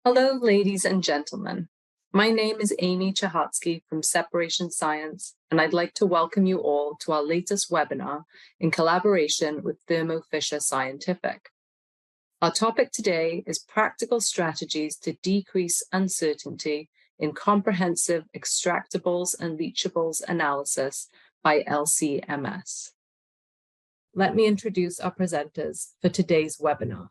Hello, ladies and gentlemen. My name is Amy Chahatsky from Separation Science, and I'd like to welcome you all to our latest webinar in collaboration with Thermo Fisher Scientific. Our topic today is practical strategies to decrease uncertainty in comprehensive extractables and leachables analysis by LC-MS. Let me introduce our presenters for today's webinar.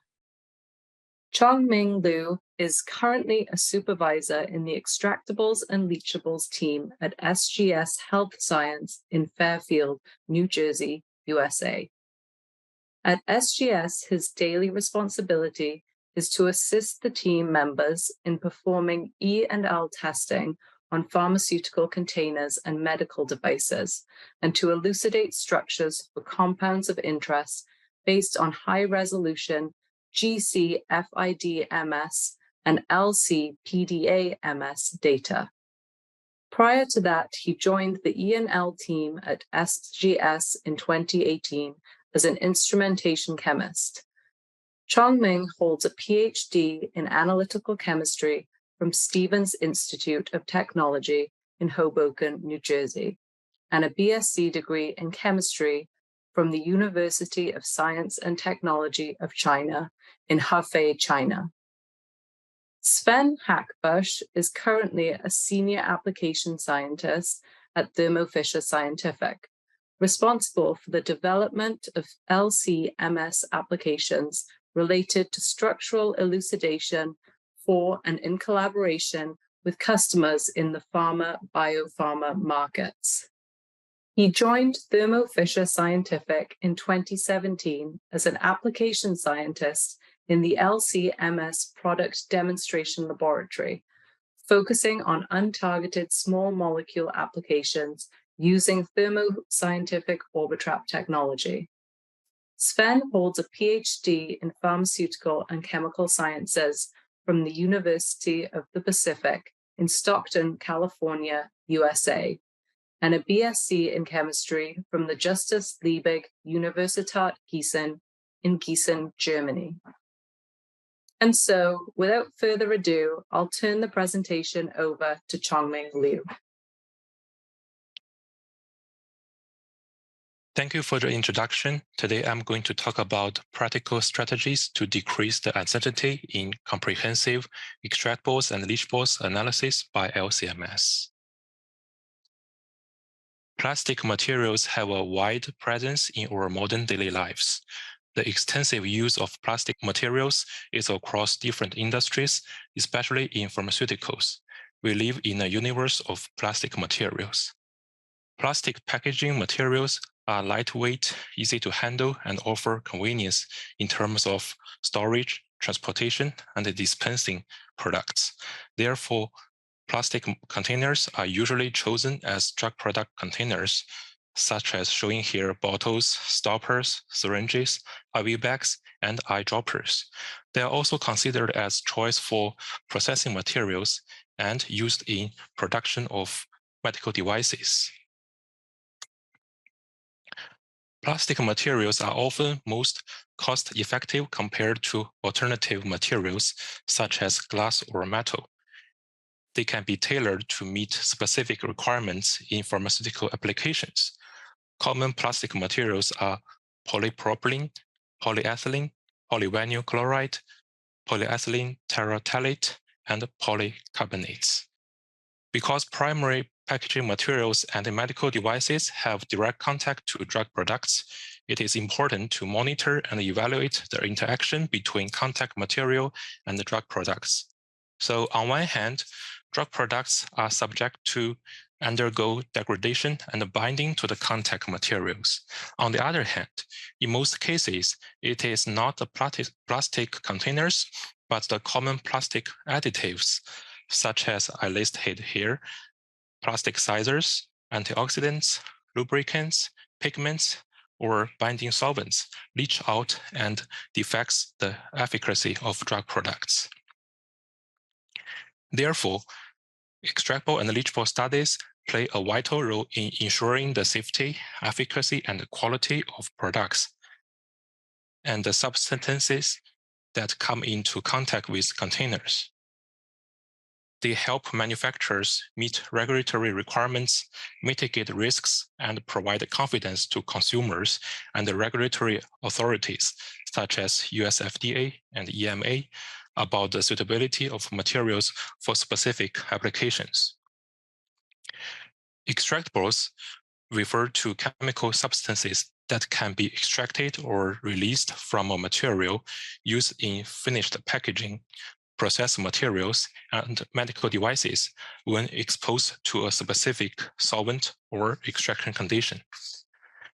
Chong-Ming Liu is currently a supervisor in the extractables and leachables team at SGS Health Science in Fairfield, New Jersey, USA. At SGS, his daily responsibility is to assist the team members in performing E&L testing on pharmaceutical containers and medical devices, and to elucidate structures for compounds of interest based on high-resolution GC-FID-MS and LC-PDA-MS data. Prior to that, he joined the E&L team at SGS in 2018 as an instrumentation chemist. Chong-Ming holds a PhD in analytical chemistry from Stevens Institute of Technology in Hoboken, New Jersey, and a BSc degree in chemistry from the University of Science and Technology of China in Hefei, China. Sven Hackbusch is currently a senior application scientist at Thermo Fisher Scientific, responsible for the development of LC-MS applications related to structural elucidation for and in collaboration with customers in the biopharma markets. He joined Thermo Fisher Scientific in 2017 as an application scientist in the LC-MS product demonstration laboratory, focusing on untargeted small molecule applications using Thermo Scientific Orbitrap technology. Sven holds a PhD in pharmaceutical and chemical sciences from the University of the Pacific in Stockton, California, USA, and a BSc in chemistry from the Justus Liebig Universität Gießen in Gießen, Germany. And so, without further ado, I'll turn the presentation over to Chong-Ming Liu. Thank you for the introduction. Today, I'm going to talk about practical strategies to decrease the uncertainty in comprehensive extractables and leachables analysis by LC-MS. Plastic materials have a wide presence in our modern daily lives. The extensive use of plastic materials is across different industries, especially in pharmaceuticals. We live in a universe of plastic materials. Plastic packaging materials are lightweight, easy to handle, and offer convenience in terms of storage, transportation, and dispensing products. Therefore, plastic containers are usually chosen as drug product containers, such as showing here bottles, stoppers, syringes, IV bags, and eyedroppers. They are also considered as choice for processing materials and used in production of medical devices. Plastic materials are often most cost-effective compared to alternative materials, such as glass or metal. They can be tailored to meet specific requirements in pharmaceutical applications. Common plastic materials are polypropylene, polyethylene, polyvinyl chloride, polyethylene terephthalate, and polycarbonates. Because primary packaging materials and medical devices have direct contact to drug products, it is important to monitor and evaluate the interaction between contact material and the drug products. So on one hand, drug products are subject to undergo degradation and binding to the contact materials. On the other hand, in most cases, it is not the plastic containers, but the common plastic additives, such as I listed here, plastic sizers, antioxidants, lubricants, pigments, or binding solvents leach out and defects the efficacy of drug products. Therefore, extractable and leachable studies play a vital role in ensuring the safety, efficacy, and quality of products and the substances that come into contact with containers. They help manufacturers meet regulatory requirements, mitigate risks, and provide confidence to consumers and the regulatory authorities, such as US FDA and EMA, about the suitability of materials for specific applications. Extractables refer to chemical substances that can be extracted or released from a material used in finished packaging, processed materials, and medical devices when exposed to a specific solvent or extraction condition.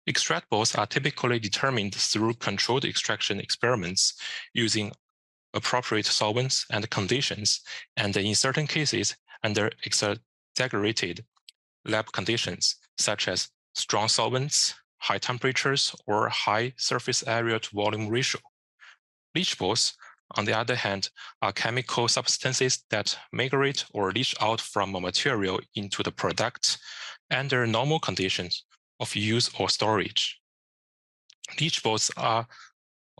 Extractables are typically determined through controlled extraction experiments using appropriate solvents and conditions, and in certain cases, under exaggerated lab conditions, such as strong solvents, high temperatures, or high surface area to volume ratio. Leachables, on the other hand, are chemical substances that migrate or leach out from a material into the product under normal conditions of use or storage. Leachables are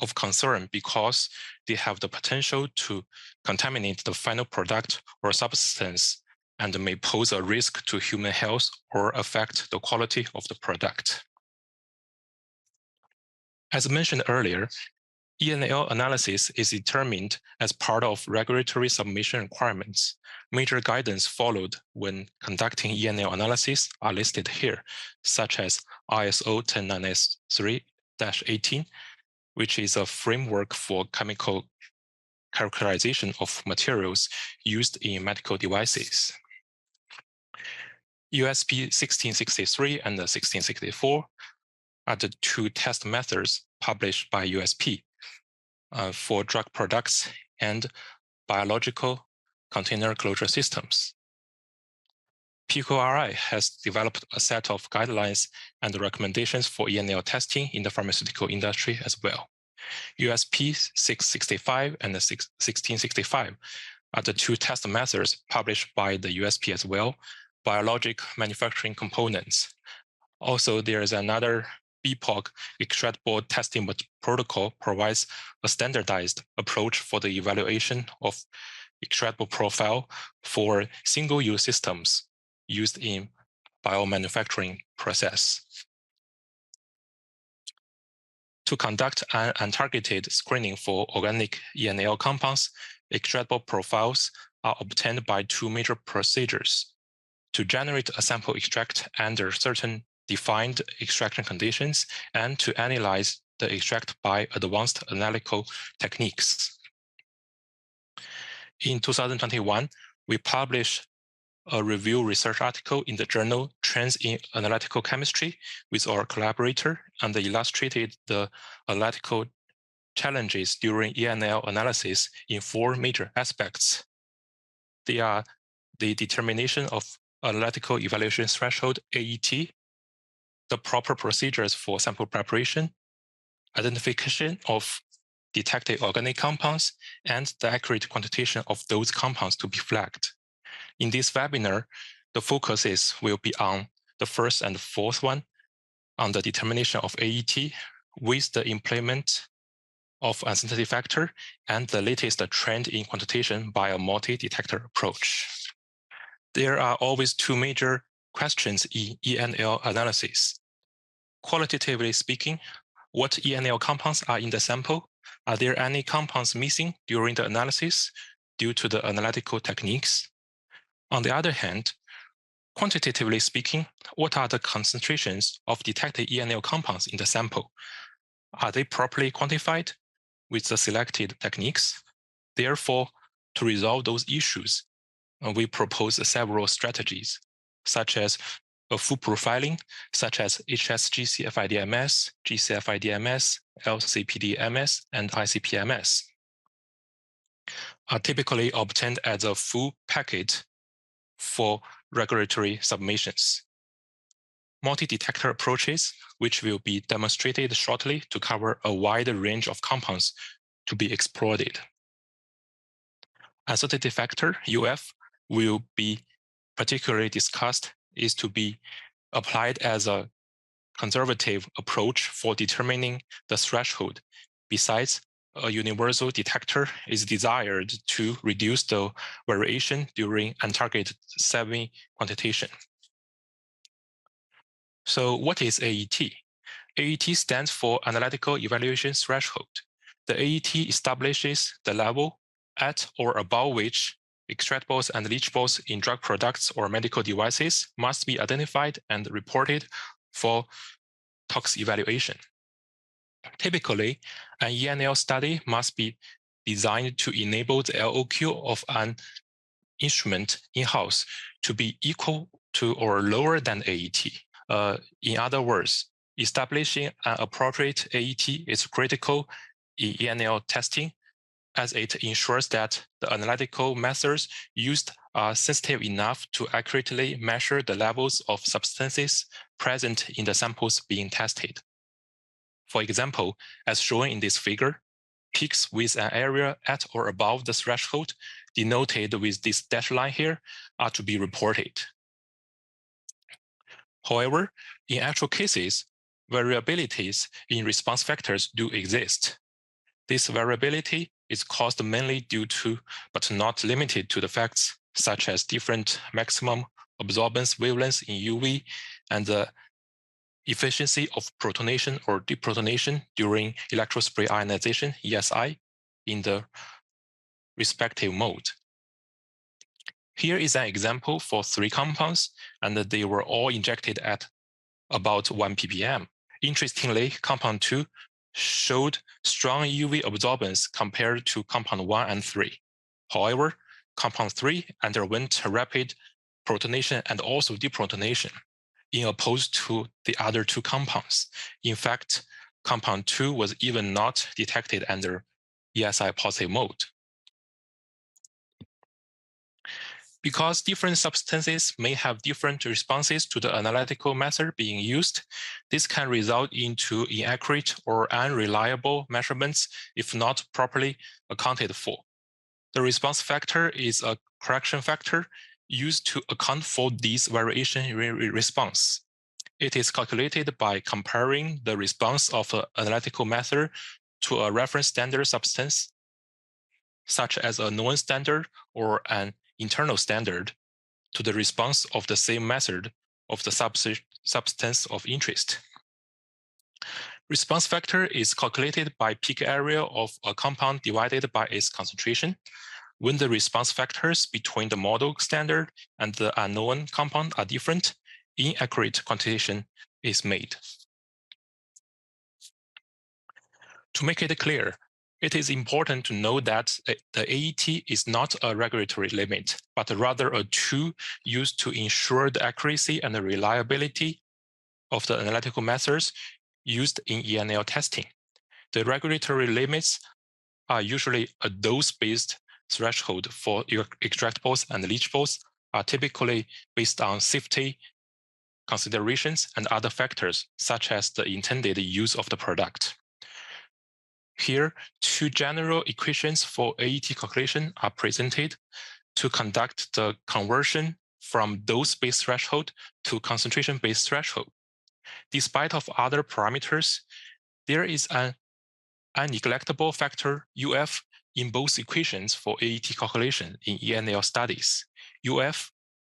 of concern because they have the potential to contaminate the final product or substance and may pose a risk to human health or affect the quality of the product. As mentioned earlier, E&L analysis is determined as part of regulatory submission requirements. Major guidance followed when conducting E&L analysis are listed here, such as ISO 10993-18, which is a framework for chemical characterization of materials used in medical devices. USP 1663 and 1664 are the two test methods published by USP for drug products and biological container closure systems. PICO-RI has developed a set of guidelines and recommendations for E&L testing in the pharmaceutical industry as well. USP 665 and 1665 are the two test methods published by the USP as well, biologic manufacturing components. Also, there is another BPOC extractable testing protocol provides a standardized approach for the evaluation of extractable profile for single-use systems used in biomanufacturing process. To conduct an untargeted screening for organic E&L compounds, extractable profiles are obtained by two major procedures: to generate a sample extract under certain defined extraction conditions, and to analyze the extract by advanced analytical techniques. In 2021, we published a review research article in the journal Trends in Analytical Chemistry with our collaborator, and illustrated the analytical challenges during E&L analysis in four major aspects. They are the determination of analytical evaluation threshold, AET, the proper procedures for sample preparation, identification of detected organic compounds, and the accurate quantitation of those compounds to be flagged. In this webinar, the focus will be on the first and fourth one, on the determination of AET with the implement of uncertainty factor and the latest trend in quantitation by a multi-detector approach. There are always two major questions in E&L analysis. Qualitatively speaking, what E&L compounds are in the sample? Are there any compounds missing during the analysis due to the analytical techniques? On the other hand, quantitatively speaking, what are the concentrations of detected E&L compounds in the sample? Are they properly quantified with the selected techniques? Therefore, to resolve those issues, we propose several strategies, such as a full profiling, such as HSGCFIDMS, GCFIDMS, LCPDMS, and ICPMS, are typically obtained as a full packet for regulatory submissions. Multi-detector approaches, which will be demonstrated shortly to cover a wide range of compounds to be exploited. Uncertainty factor, UF, will be particularly discussed, is to be applied as a conservative approach for determining the threshold. Besides, a universal detector is desired to reduce the variation during untargeted semi-quantitation. So what is AET? AET stands for Analytical Evaluation Threshold. The AET establishes the level at or above which extractables and leachables in drug products or medical devices must be identified and reported for tox evaluation. Typically, an ENL study must be designed to enable the LOQ of an instrument in-house to be equal to or lower than AET. In other words, establishing an appropriate AET is critical in ENL testing, as it ensures that the analytical methods used are sensitive enough to accurately measure the levels of substances present in the samples being tested. For example, as shown in this figure, peaks with an area at or above the threshold, denoted with this dashed line here, are to be reported. However, in actual cases, variabilities in response factors do exist. This variability is caused mainly due to, but not limited to, the facts such as different maximum absorbance wavelengths in UV and the efficiency of protonation or deprotonation during electrospray ionization, ESI, in the respective mode. Here is an example for 3 compounds, and they were all injected at about 1 ppm. Interestingly, compound 2 showed strong UV absorbance compared to compound 1 and 3. However, compound 3 underwent rapid protonation and also deprotonation, in opposed to the other 2 compounds. In fact, compound 2 was even not detected under ESI positive mode. Because different substances may have different responses to the analytical method being used, this can result into inaccurate or unreliable measurements if not properly accounted for. The response factor is a correction factor used to account for these variation in response. It is calculated by comparing the response of an analytical method to a reference standard substance, such as a known standard or an internal standard, to the response of the same method of the substance of interest. Response factor is calculated by peak area of a compound divided by its concentration. When the response factors between the model standard and the unknown compound are different, inaccurate quantitation is made. To make it clear, it is important to know that the AET is not a regulatory limit, but rather a tool used to ensure the accuracy and the reliability of the analytical methods used in ENL testing. The regulatory limits are usually a dose-based threshold for extractables and leachables, are typically based on safety considerations and other factors, such as the intended use of the product. Here, 2 general equations for AET calculation are presented to conduct the conversion from dose-based threshold to concentration-based threshold. Despite of other parameters, there is an unneglectable factor, UF, in both equations for AET calculation in ENL studies. UF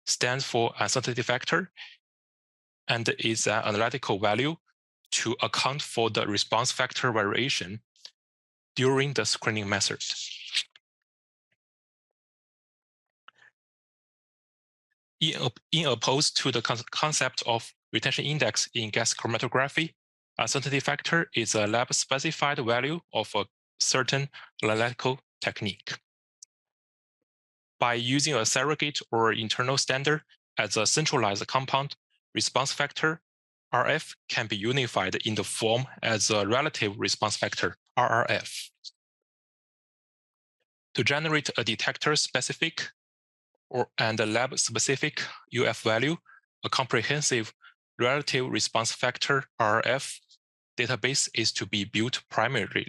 stands for uncertainty factor and is an analytical value to account for the response factor variation during the screening method. In opposed to the concept of retention index in gas chromatography, uncertainty factor is a lab-specified value of a certain analytical technique. By using a surrogate or internal standard as a centralized compound, response factor, RF, can be unified in the form as a relative response factor, RRF. To generate a detector-specific and a lab-specific UF value, a comprehensive relative response factor, RRF, database is to be built primarily.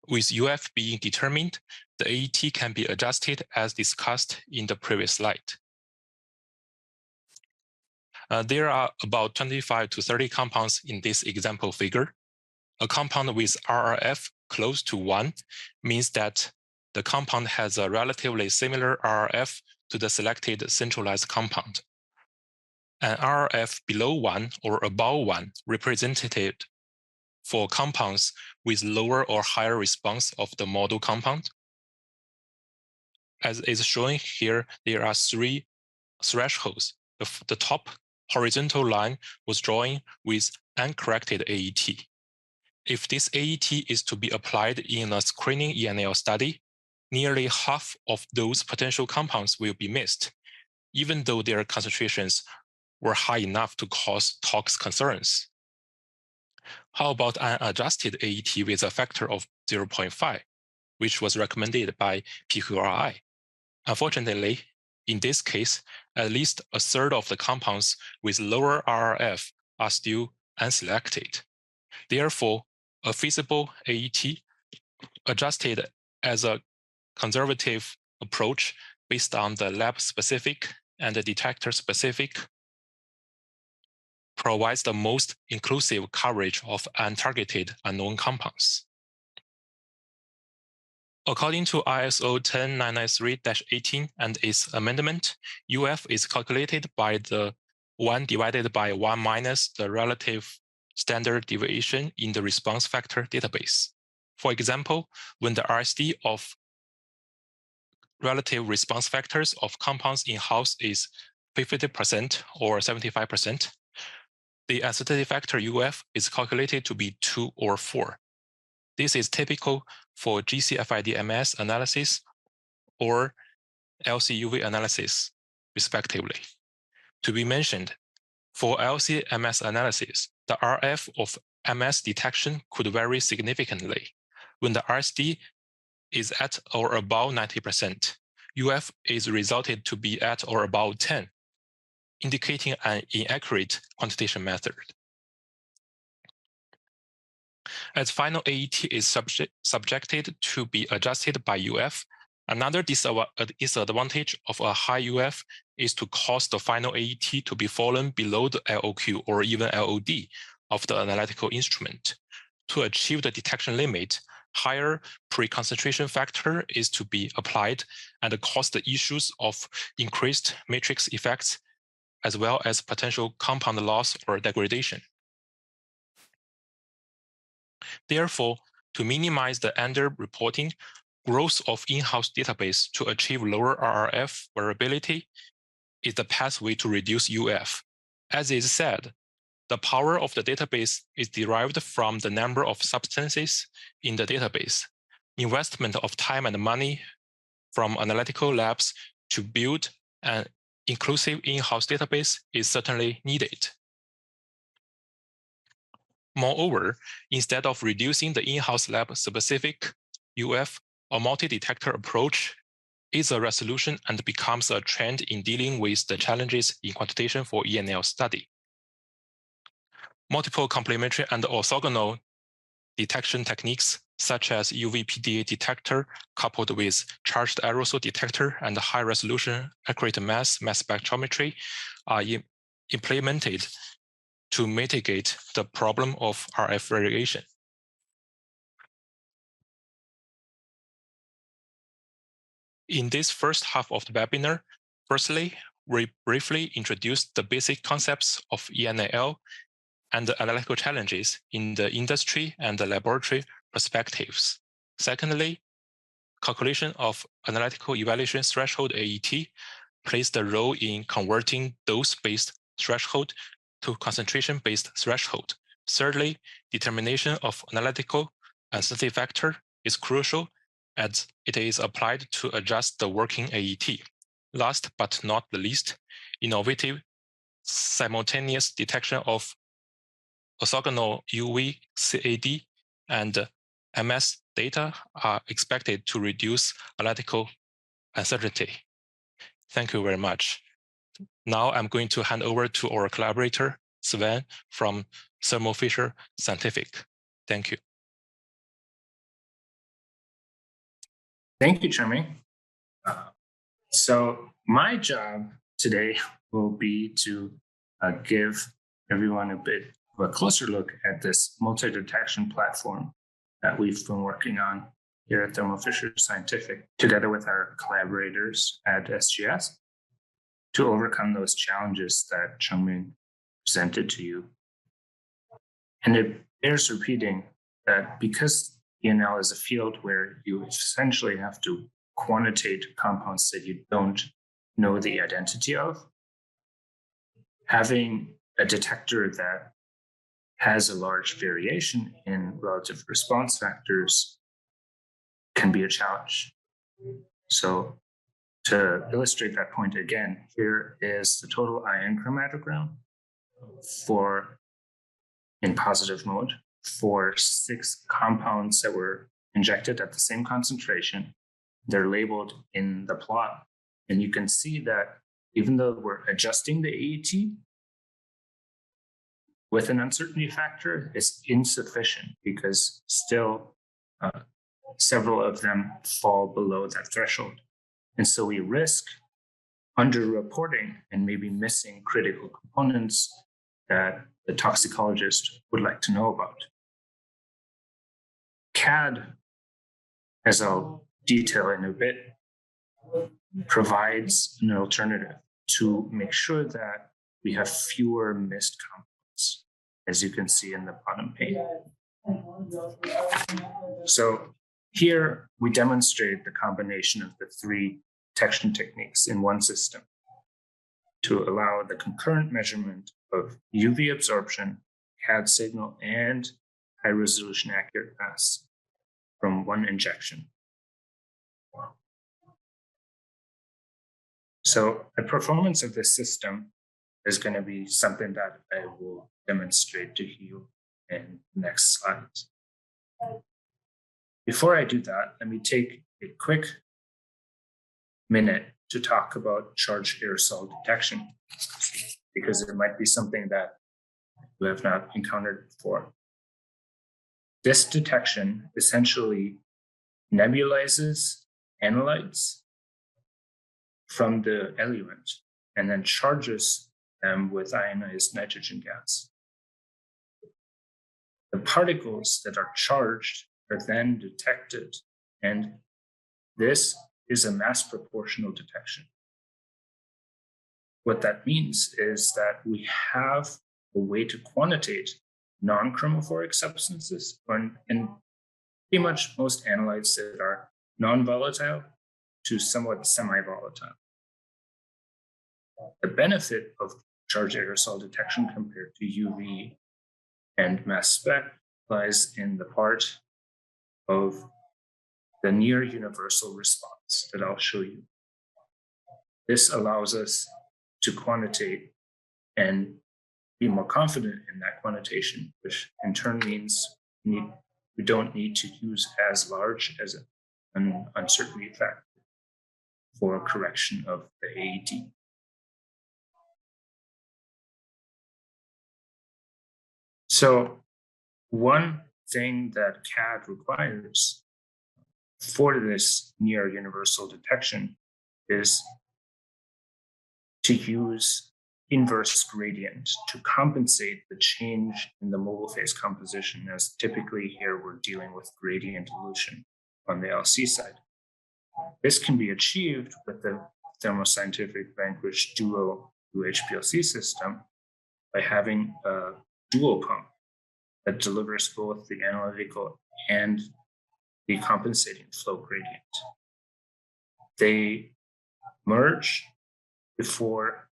With UF being determined, the AET can be adjusted as discussed in the previous slide. There are about 25 to 30 compounds in this example figure. A compound with RRF close to 1 means that the compound has a relatively similar RRF to the selected centralized compound. An RRF below 1 or above 1 represented for compounds with lower or higher response of the model compound. As is shown here, there are 3 thresholds. The top horizontal line was drawn with uncorrected AET. If this AET is to be applied in a screening ENL study, nearly half of those potential compounds will be missed, even though their concentrations were high enough to cause tox concerns. How about an adjusted AET with a factor of 0.5, which was recommended by PQRI? Unfortunately, in this case, at least a third of the compounds with lower RRF are still unselected. Therefore, a feasible AET adjusted as a conservative approach based on the lab-specific and the detector-specific provides the most inclusive coverage of untargeted unknown compounds. According to ISO 10993-18 and its amendment, UF is calculated by the 1 divided by 1 minus the relative standard deviation in the response factor database. For example, when the RSD of relative response factors of compounds in-house is 50% or 75%, the uncertainty factor UF is calculated to be 2 or 4. This is typical for GCFID-MS analysis or LC-UV analysis, respectively. To be mentioned, for LC-MS analysis, the RF of MS detection could vary significantly. When the RSD is at or above 90%, UF is resulted to be at or above 10, indicating an inaccurate quantitation method. As final AET is subjected to be adjusted by UF, another disadvantage of a high UF is to cause the final AET to be fallen below the LOQ or even LOD of the analytical instrument. To achieve the detection limit, higher pre-concentration factor is to be applied and cause the issues of increased matrix effects as well as potential compound loss or degradation. Therefore, to minimize the under-reporting, growth of in-house database to achieve lower RRF variability is the pathway to reduce UF. As is said, the power of the database is derived from the number of substances in the database. Investment of time and money from analytical labs to build an inclusive in-house database is certainly needed. Moreover, instead of reducing the in-house lab-specific UF, a multi-detector approach is a resolution and becomes a trend in dealing with the challenges in quantitation for ENL study. Multiple complementary and orthogonal detection techniques, such as UV PDA detector coupled with charged aerosol detector and high-resolution accurate mass spectrometry, are implemented to mitigate the problem of RF variation. In this first half of the webinar, firstly, we briefly introduced the basic concepts of ENL and the analytical challenges in the industry and the laboratory perspectives. Secondly, calculation of analytical evaluation threshold AET plays the role in converting dose-based threshold to concentration-based threshold. Thirdly, determination of analytical uncertainty factor is crucial as it is applied to adjust the working AET. Last but not the least, innovative simultaneous detection of orthogonal UV, CAD, and MS data are expected to reduce analytical uncertainty. Thank you very much. Now I'm going to hand over to our collaborator, Sven from Thermo Fisher Scientific. Thank you. Thank you, Chermi. So my job today will be to give everyone a bit of a closer look at this multi-detection platform that we've been working on here at Thermo Fisher Scientific, together with our collaborators at SGS, to overcome those challenges that Chengming presented to you. And it bears repeating that because ENL is a field where you essentially have to quantitate compounds that you don't know the identity of, having a detector that has a large variation in relative response factors can be a challenge. So to illustrate that point again, here is the total ion chromatogram in positive mode for 6 compounds that were injected at the same concentration. They're labeled in the plot. And you can see that even though we're adjusting the AET, with an uncertainty factor, is insufficient because still several of them fall below that threshold. And so we risk underreporting and maybe missing critical components that the toxicologist would like to know about. CAD, as I'll detail in a bit, provides an alternative to make sure that we have fewer missed compounds, as you can see in the bottom pane. So here we demonstrate the combination of the 3 detection techniques in one system to allow the concurrent measurement of UV absorption, CAD signal, and high-resolution accurate mass from one injection. So the performance of this system is going to be something that I will demonstrate to you in the next slides. Before I do that, let me take a quick minute to talk about charged aerosol detection, because it might be something that you have not encountered before. This detection essentially nebulizes analytes from the eluent and then charges them with ionized nitrogen gas. The particles that are charged are then detected, and this is a mass proportional detection. What that means is that we have a way to quantitate non-chromophoric substances and pretty much most analytes that are non-volatile to somewhat semi-volatile. The benefit of charged aerosol detection compared to UV and mass spec lies in the part of the near universal response that I'll show you. This allows us to quantitate and be more confident in that quantitation, which in turn means we don't need to use as large as an uncertainty factor for correction of the AET. So one thing that CAD requires for this near universal detection is to use inverse gradient to compensate the change in the mobile phase composition, as typically here we're dealing with gradient dilution on the LC side. This can be achieved with the Thermo Scientific Vanquish Duo UHPLC system by having a dual pump that delivers both the analytical and the compensating flow gradient. They merge before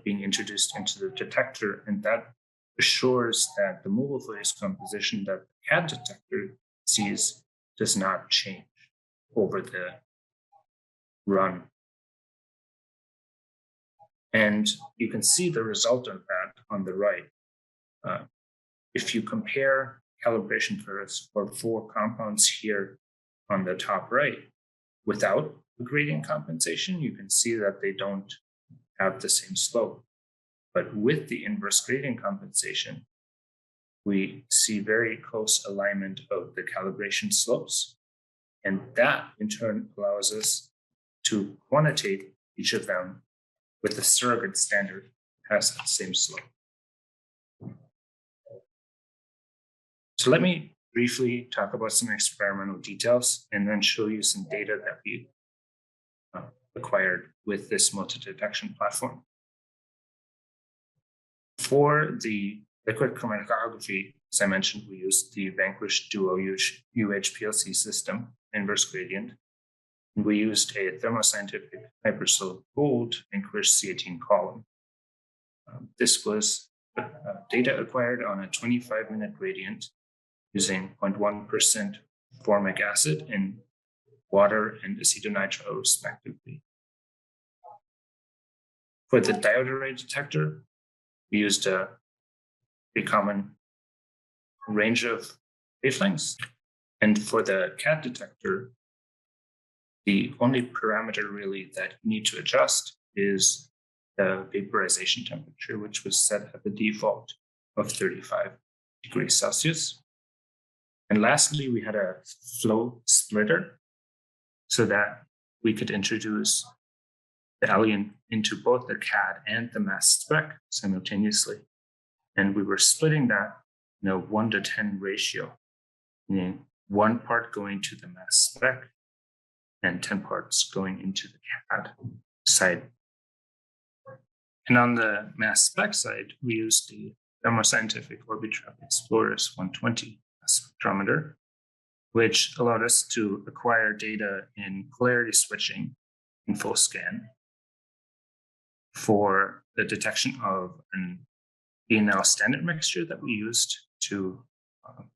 being introduced into the detector, and that assures that the mobile phase composition that the CAD detector sees does not change over the run. And you can see the result of that on the right. If you compare calibration curves for 4 compounds here on the top right, without the gradient compensation, you can see that they don't have the same slope. But with the inverse gradient compensation, we see very close alignment of the calibration slopes. And that in turn allows us to quantitate each of them with a surrogate standard that has that same slope. So let me briefly talk about some experimental details and then show you some data that we acquired with this multi-detection platform. For the liquid chromatography, as I mentioned, we used the Vanquish Duo UHPLC system, inverse gradient. And we used a thermoscientific hypersolic gold Vanquish C18 column. This was data acquired on a 25-minute gradient using 0.1% formic acid and water and acetonitrile, respectively. For the diode array detector, we used a pretty common range of wavelengths. And for the CAD detector, the only parameter really that you need to adjust is the vaporization temperature, which was set at the default of 35 degrees Celsius. And lastly, we had a flow splitter so that we could introduce the alien into both the CAD and the mass spec simultaneously. And we were splitting that in a 1:10 ratio, meaning 1 part going to the mass spec and 10 parts going into the CAD side. And on the mass spec side, we used the thermoscientific Orbitrap Explorers 120 spectrometer, which allowed us to acquire data in polarity switching in full scan for the detection of an ENL standard mixture that we used to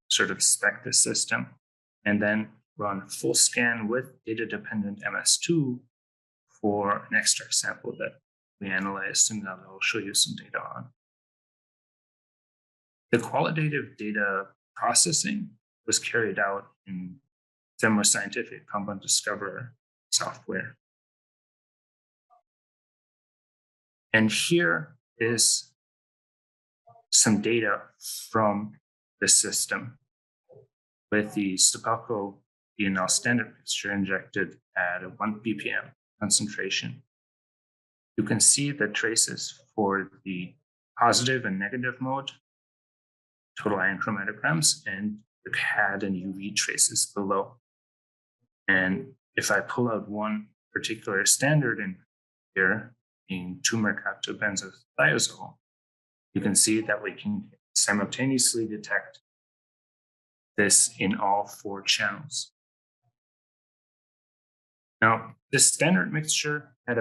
sort of spec the system, and then run full scan with data-dependent MS2 for an extract sample that we analyzed, and that I'll show you some data on. The qualitative data processing was carried out in thermoscientific Compound Discoverer software. And here is some data from the system with the Stopalco ENL standard mixture injected at a 1 ppm concentration. You can see the traces for the positive and negative mode, total ion chromatograms, and the CAD and UV traces below. And if I pull out one particular standard in here, being 2-mercaptobenzothiazole, you can see that we can simultaneously detect this in all 4 channels. Now, this standard mixture had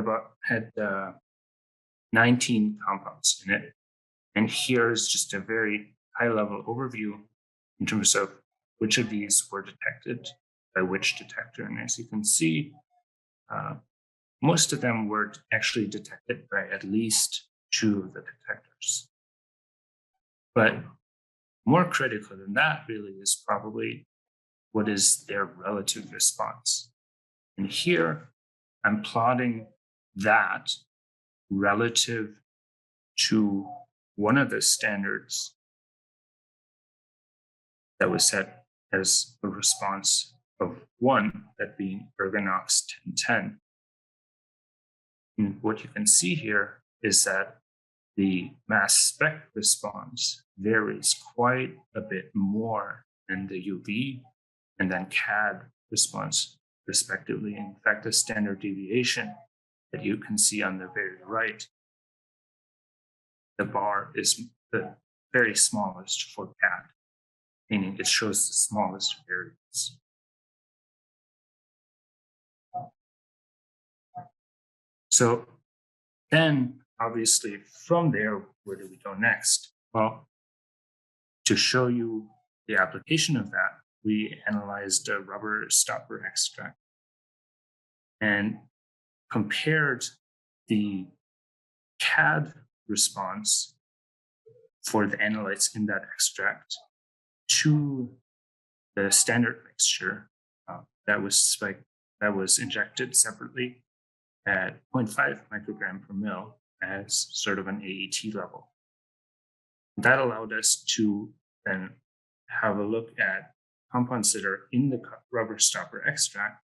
19 compounds in it. And here's just a very high-level overview in terms of which of these were detected by which detector. And as you can see, most of them were actually detected by at least 2 of the detectors. But more critical than that really is probably what is their relative response. And here I'm plotting that relative to one of the standards that was set as a response of 1, that being Ergonox 1010. And what you can see here is that the mass spec response varies quite a bit more than the UV and then CAD response, respectively. In fact, the standard deviation that you can see on the very right, the bar is the very smallest for CAD, meaning it shows the smallest variance. So then, obviously, from there, where do we go next? Well, to show you the application of that, we analyzed a rubber stopper extract and compared the CAD response for the analytes in that extract to the standard mixture that was injected separately at 0.5 microgram per mil as sort of an AET level. That allowed us to then have a look at compounds that are in the rubber stopper extract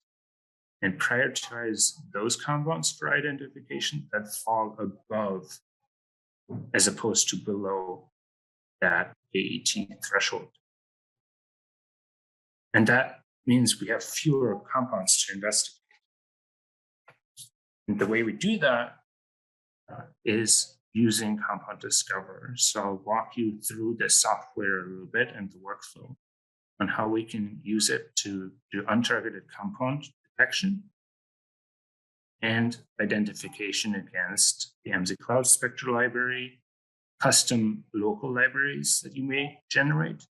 and prioritize those compounds for identification that fall above as opposed to below that AET threshold. And that means we have fewer compounds to investigate. And the way we do that is using Compound Discover. So I'll walk you through the software a little bit and the workflow on how we can use it to do untargeted compound detection and identification against the MZ-Cloud spectral library, custom local libraries that you may generate,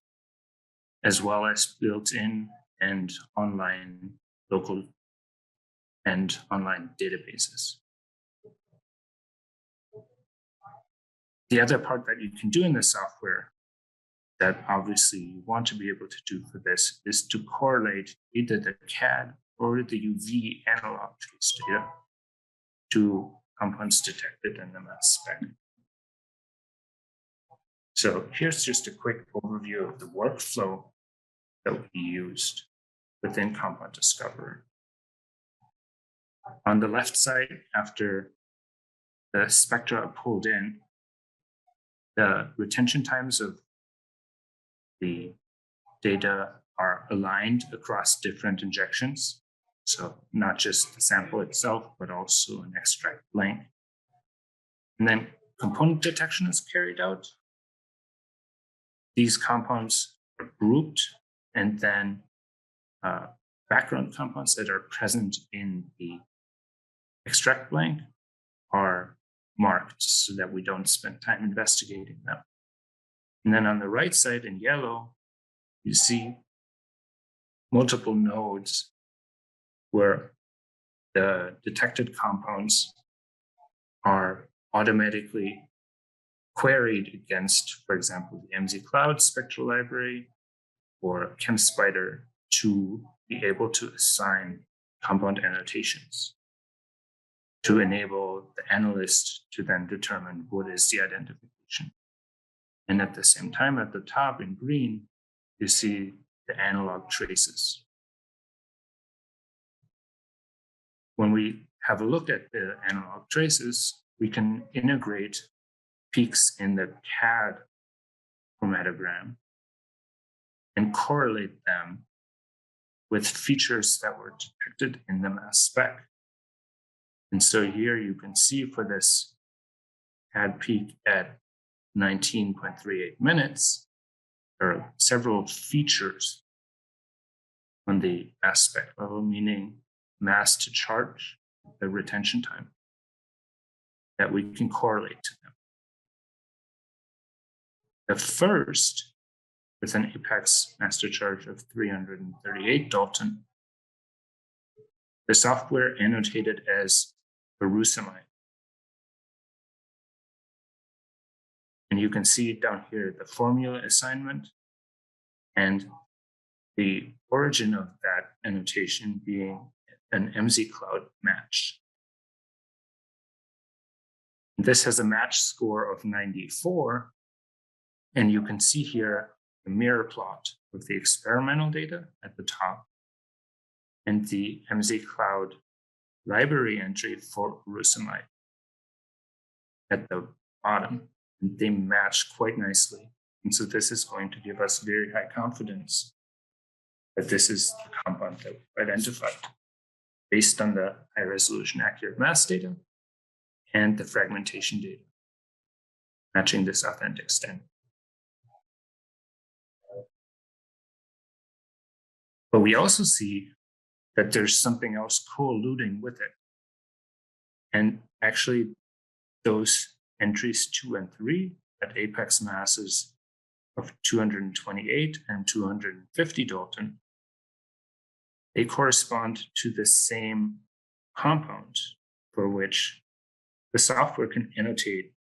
as well as built-in and online local and online databases. The other part that you can do in the software that obviously you want to be able to do for this is to correlate either the CAD or the UV analog trace data to compounds detected in the mass spec. So here's just a quick overview of the workflow that we used within Compound Discover. On the left side, after the spectra are pulled in, the retention times of the data are aligned across different injections. So not just the sample itself, but also an extract blank. And then component detection is carried out. These compounds are grouped, and then background compounds that are present in the extract blank are marked so that we don't spend time investigating them. And then on the right side in yellow, you see multiple nodes where the detected compounds are automatically queried against, for example, the MZ-Cloud spectral library or ChemSpider to be able to assign compound annotations to enable the analyst to then determine what is the identification. And at the same time, at the top in green, you see the analog traces. When we have a look at the analog traces, we can integrate peaks in the CAD chromatogram and correlate them with features that were detected in the mass spec. And so here you can see for this CAD peak at 19.38 minutes, there are several features on the mass spec level, meaning mass to charge, the retention time, that we can correlate to them. The first, with an apex mass to charge of 338 Dalton, the software annotated as furosemide. And you can see down here the formula assignment and the origin of that annotation being an MZ-Cloud match. This has a match score of 94, and you can see here the mirror plot of the experimental data at the top and the MZ-Cloud library entry for furosemide at the bottom. And they match quite nicely. And so this is going to give us very high confidence that this is the compound that we identified based on the high resolution accurate mass data and the fragmentation data matching this authentic standard. But we also see that there's something else co-alluding with it. And actually those entries 2 and 3 at apex masses of 228 and 250 Dalton, they correspond to the same compound for which the software can annotate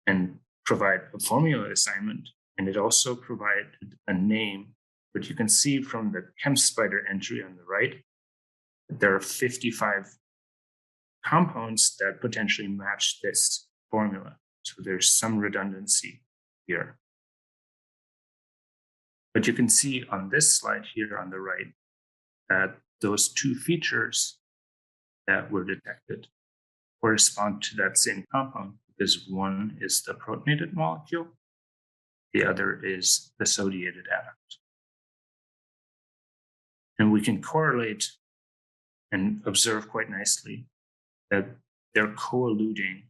and provide a formula assignment. And it also provided a name, but you can see from the ChemSpider entry on the right, that there are 55 compounds that potentially match this formula. So there's some redundancy here. But you can see on this slide here on the right that those two features that were detected correspond to that same compound, because one is the protonated molecule, the other is the sodiated adduct. And we can correlate and observe quite nicely that they're co-eluding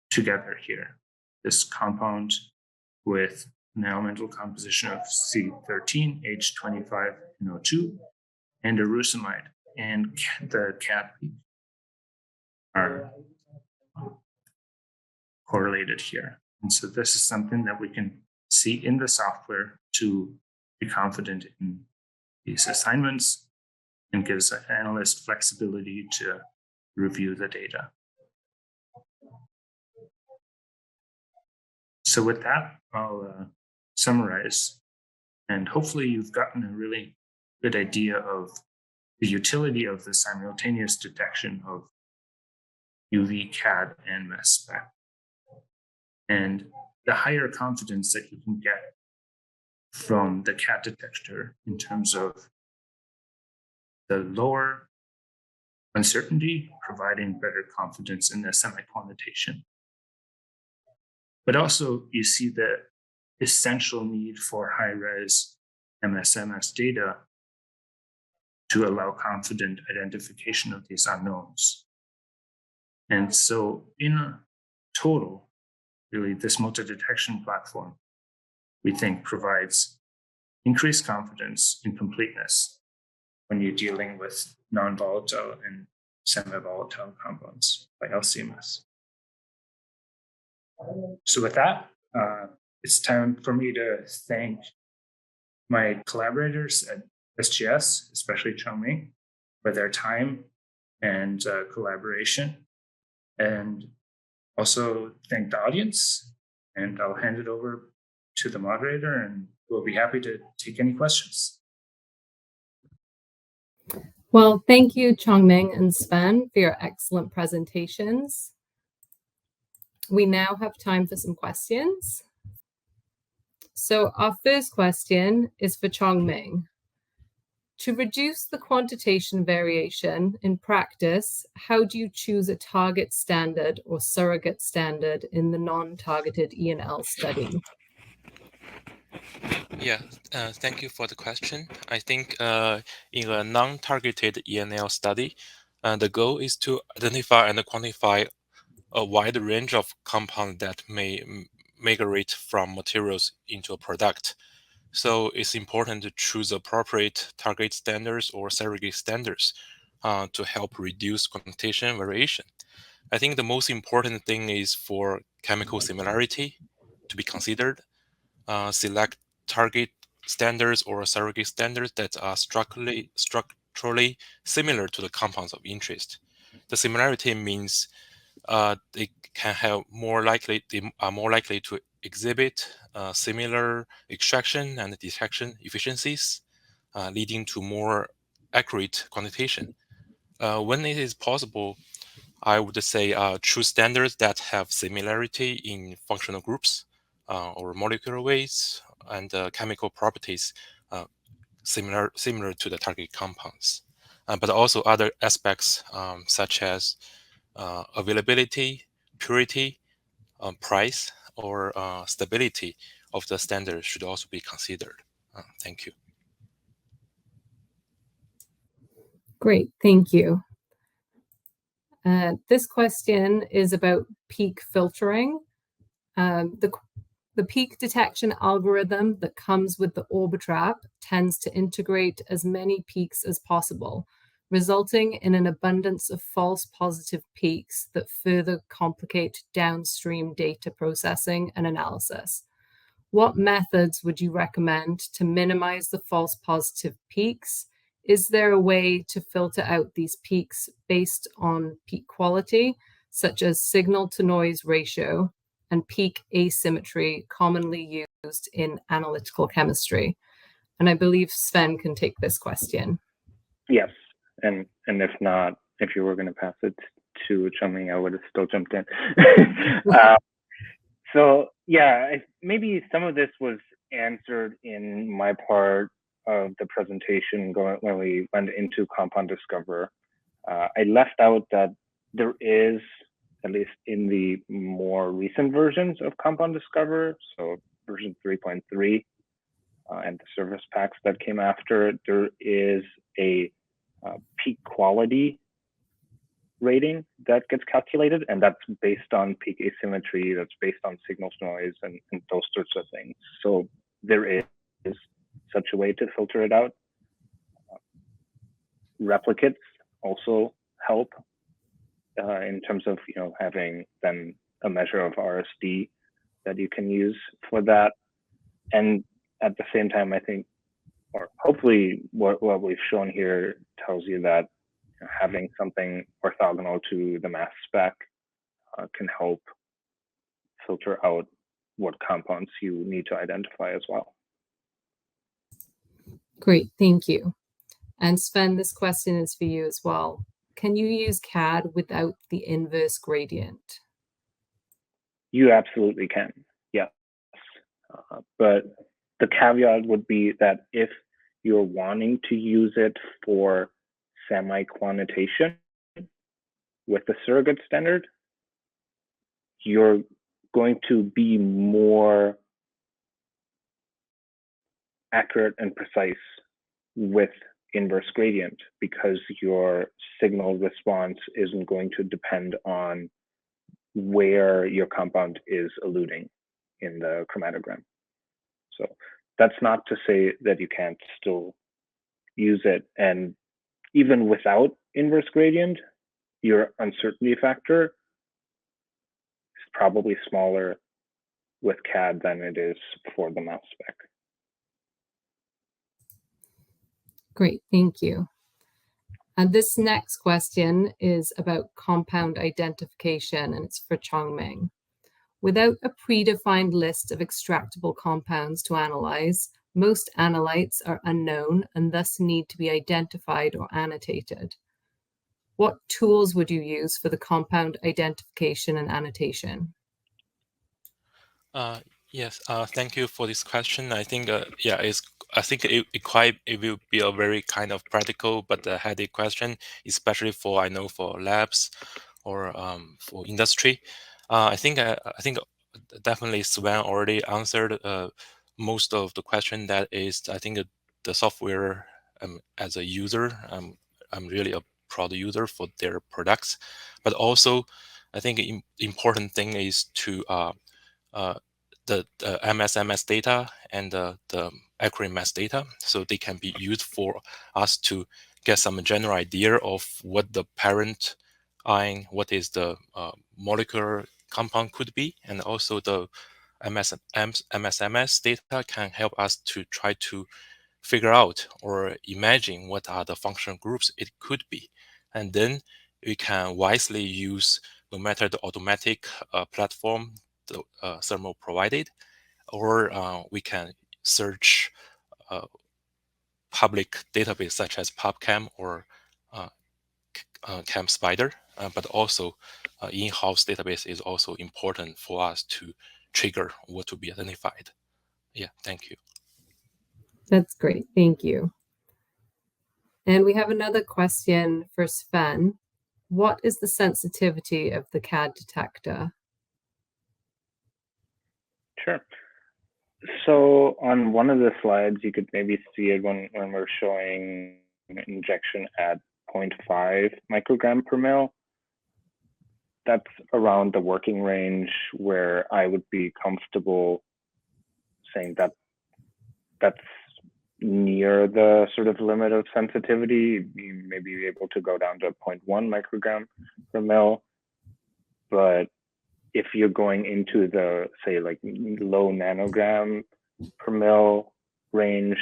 together here. This compound with an elemental composition of C13, H25, and O2, and a rusamide and the cat peak are correlated here. And so this is something that we can see in the software to be confident in these assignments and gives an analyst flexibility to review the data. So with that, I'll summarize, and hopefully you've gotten a really good idea of the utility of the simultaneous detection of UV, CAD, and mass spec, and the higher confidence that you can get from the CAD detector in terms of the lower uncertainty, providing better confidence in the semi-quantitation. But also you see the essential need for high-res MSMS data to allow confident identification of these unknowns. And so in total, really this multi-detection platform, we think provides increased confidence in completeness when you're dealing with non-volatile and semi-volatile compounds by LCMS. So with that, it's time for me to thank my collaborators at SGS, especially Chongming, for their time and collaboration, and also thank the audience. And I'll hand it over to the moderator, and we'll be happy to take any questions. Well, thank you, Chongming and Sven, for your excellent presentations. We now have time for some questions. So our first question is for Chongming. To reduce the quantitation variation in practice, how do you choose a target standard or surrogate standard in the non-targeted ENL study? Yeah, thank you for the question. I think in a non-targeted ENL study, the goal is to identify and quantify a wide range of compounds that may migrate from materials into a product. So it's important to choose appropriate target standards or surrogate standards to help reduce quantitation variation. I think the most important thing is for chemical similarity to be considered. Select target standards or surrogate standards that are structurally similar to the compounds of interest. The similarity means they are more likely to exhibit similar extraction and detection efficiencies, leading to more accurate quantitation. When it is possible, I would say choose standards that have similarity in functional groups or molecular weights and chemical properties similar to the target compounds, but also other aspects such as availability, purity, price, or stability of the standard should also be considered. Thank you. Great, thank you. This question is about peak filtering. The peak detection algorithm that comes with the Orbitrap tends to integrate as many peaks as possible, resulting in an abundance of false positive peaks that further complicate downstream data processing and analysis. What methods would you recommend to minimize the false positive peaks? Is there a way to filter out these peaks based on peak quality, such as signal to noise ratio and peak asymmetry commonly used in analytical chemistry? And I believe Sven can take this question. Yes, and if not, if you were going to pass it to Chongming, I would have still jumped in. So yeah, maybe some of this was answered in my part of the presentation when we went into Compound Discover. I left out that there is, at least in the more recent versions of Compound Discover, so version 3.3, and the service packs that came after, there is a peak quality rating that gets calculated, and that's based on peak asymmetry, that's based on signal noise, and those sorts of things. So there is such a way to filter it out. Replicates also help in terms of having then a measure of RSD that you can use for that. And at the same time, I think, or hopefully what we've shown here tells you that having something orthogonal to the mass spec can help filter out what compounds you need to identify as well. Great, thank you. And Sven, this question is for you as well. Can you use CAD without the inverse gradient? You absolutely can, yes. But the caveat would be that if you're wanting to use it for semi-quantitation with the surrogate standard, you're going to be more accurate and precise with inverse gradient because your signal response isn't going to depend on where your compound is eluting in the chromatogram. So that's not to say that you can't still use it. And even without inverse gradient, your uncertainty factor is probably smaller with CAD than it is for the mass spec. Great, thank you. And this next question is about compound identification, and it's for Chongming. Without a predefined list of extractable compounds to analyze, most analytes are unknown and thus need to be identified or annotated. What tools would you use for the compound identification and annotation? Yes, thank you for this question. I think, it will be a very kind of practical but heady question, especially for for labs or for industry. I think definitely Sven already answered most of the question. That is, I think the software as a user, I'm really a proud user for their products, but also I think important thing is to the MSMS data and the accurate mass data, so they can be used for us to get some general idea of what the parent ion, what is the molecular compound could be, and also the MSMS data can help us to try to figure out or imagine what are the functional groups it could be, and then we can wisely use no matter the automatic platform the thermal provided, or we can search public database such as PubChem or ChemSpider, but also in-house database is also important for us to trigger what to be identified. Yeah, thank you. That's great, thank you. And we have another question for Sven. What is the sensitivity of the CAD detector? Sure. So on one of the slides, you could maybe see it when we're showing injection at 0.5 microgram per mil. That's around the working range where I would be comfortable saying that that's near the sort of limit of sensitivity. You may be able to go down to 0.1 microgram per mil, but if you're going into the, say, like low nanogram per mil range,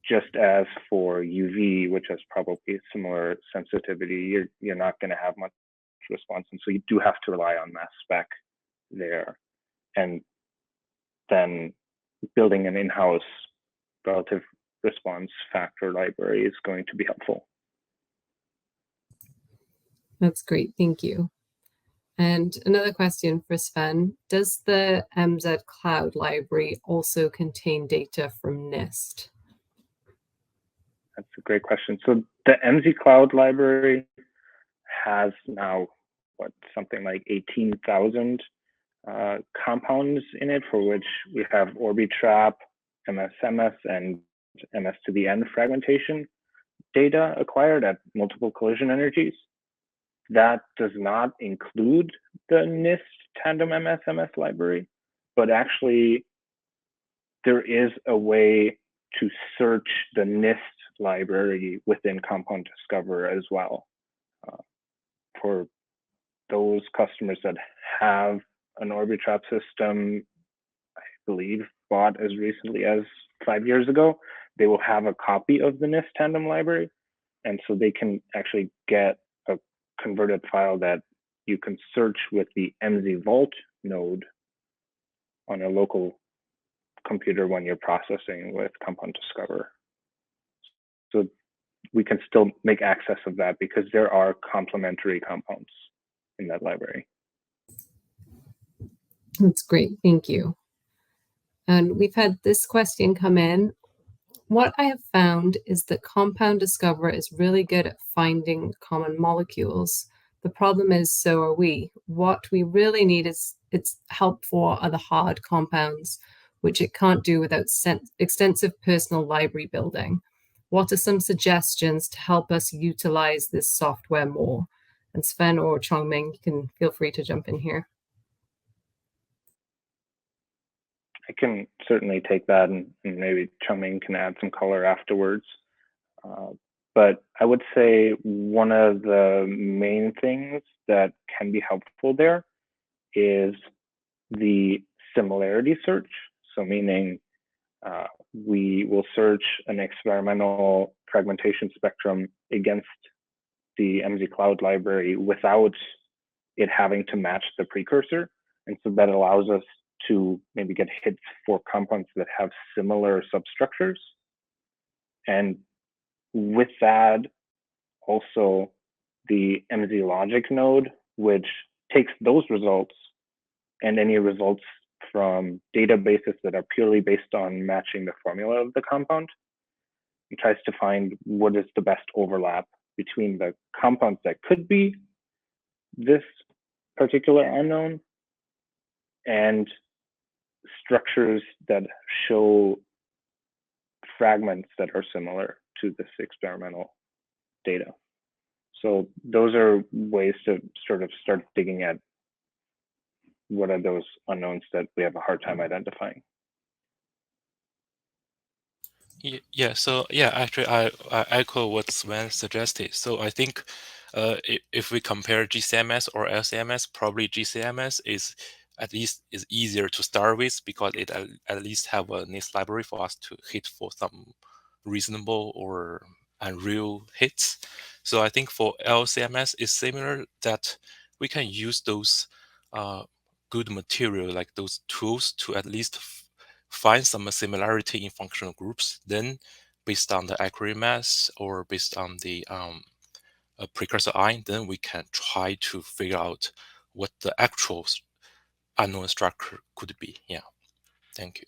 just as for UV, which has probably similar sensitivity, you're not going to have much response. And so you do have to rely on mass spec there. And then building an in-house relative response factor library is going to be helpful. That's great, thank you. And another question for Sven. Does the MZ Cloud library also contain data from NIST? That's a great question. So the MZ Cloud library has now, something like 18,000 compounds in it, for which we have Orbitrap, MS-MS and MS to the N fragmentation data acquired at multiple collision energies. That does not include the NIST tandem MS-MS library, but actually there is a way to search the NIST library within Compound Discover as well. For those customers that have an Orbitrap system, I believe bought as recently as 5 years ago, they will have a copy of the NIST tandem library. And so they can actually get a converted file that you can search with the MZ Vault node on a local computer when you're processing with Compound Discover. So we can still make access of that because there are complementary compounds in that library. That's great. Thank you. And we've had this question come in. What I have found is that Compound Discover is really good at finding common molecules. The problem is, so are we. What we really need is its help for other hard compounds, which it can't do without extensive personal library building. What are some suggestions to help us utilize this software more? And Sven or Chongming, you can feel free to jump in here. I can certainly take that, and maybe Chongming can add some color afterwards. But I would say one of the main things that can be helpful there is the similarity search. So meaning we will search an experimental fragmentation spectrum against the MZ Cloud library without it having to match the precursor. And so that allows us to maybe get hits for compounds that have similar substructures. And with that, also the MZ Logic node, which takes those results and any results from databases that are purely based on matching the formula of the compound, and tries to find what is the best overlap between the compounds that could be this particular unknown and structures that show fragments that are similar to this experimental data. So those are ways to sort of start digging at what are those unknowns that we have a hard time identifying. Yeah, so yeah, actually, I echo what Sven suggested. So I think if we compare GCMS or LCMS, probably GCMS is easier to start with because it at least have a NIST library for us to hit for some reasonable or unreal hits. So I think for LCMS is similar that we can use those good material like those tools to at least find some similarity in functional groups. Then based on the accurate mass or based on the precursor ion, then we can try to figure out what the actual unknown structure could be. Yeah, thank you.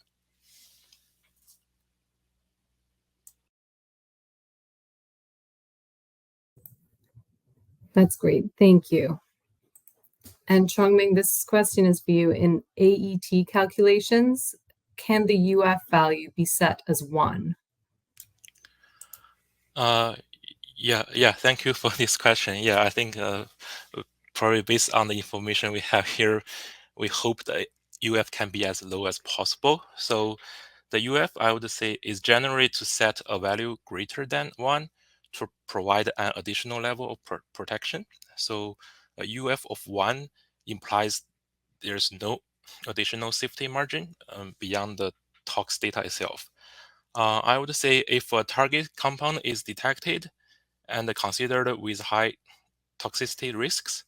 That's great. Thank you. And Chongming, this question is for you. In AET calculations, can the UF value be set as 1? Yeah. Thank you for this question. Yeah, I think probably based on the information we have here, we hope that UF can be as low as possible. So the UF, I would say, is generally to set a value greater than 1 to provide an additional level of protection. So a UF of 1 implies there's no additional safety margin beyond the tox data itself. I would say if a target compound is detected and considered with high toxicity risks,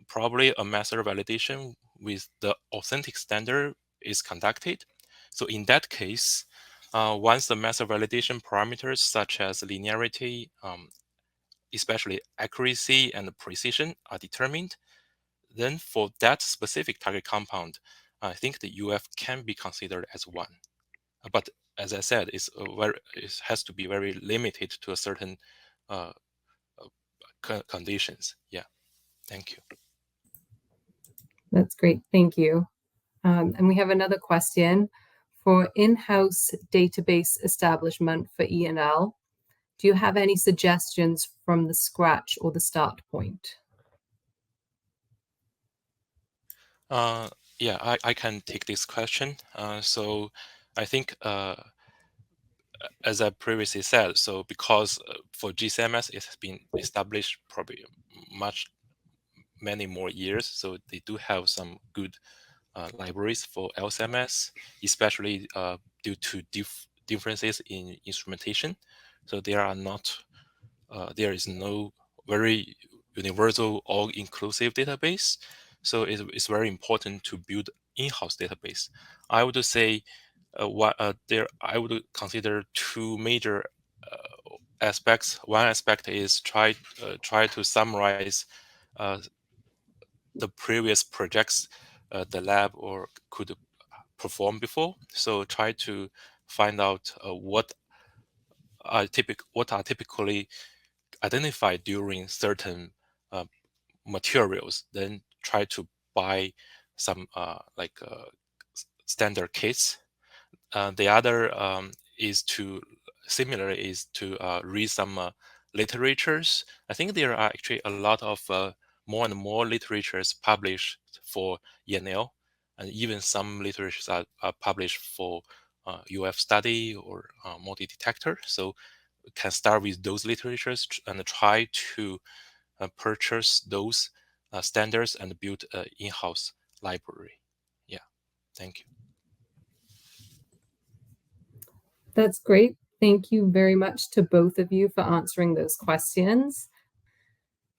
probably a master validation with the authentic standard is conducted. So in that case, once the master validation parameters such as linearity, especially accuracy and precision are determined, then for that specific target compound, I think the UF can be considered as 1. But as I said, it has to be very limited to a certain conditions. Yeah, thank you. That's great. Thank you. And we have another question for in-house database establishment for E&L, do you have any suggestions from the scratch or the start point? Yeah, I can take this question. So I think, as I previously said, so because for GCMS, it has been established probably many more years. So they do have some good libraries for LCMS, especially due to differences in instrumentation. So there is no very universal, all-inclusive database. So it's very important to build in-house database. I would say I would consider two major aspects. One aspect is try to summarize the previous projects the lab or could perform before. So try to find out what are typically identified during certain materials. Then try to buy some standard kits. The other is to read some literatures. I think there are actually a lot of more and more literatures published for ENL, and even some literatures are published for UF study or multi-detector. So we can start with those literatures and try to purchase those standards and build an in-house library. Yeah, thank you. That's great. Thank you very much to both of you for answering those questions.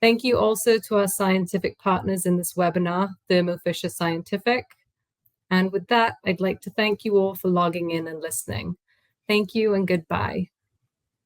Thank you also to our scientific partners in this webinar, Thermo Fisher Scientific. And with that, I'd like to thank you all for logging in and listening. Thank you and goodbye.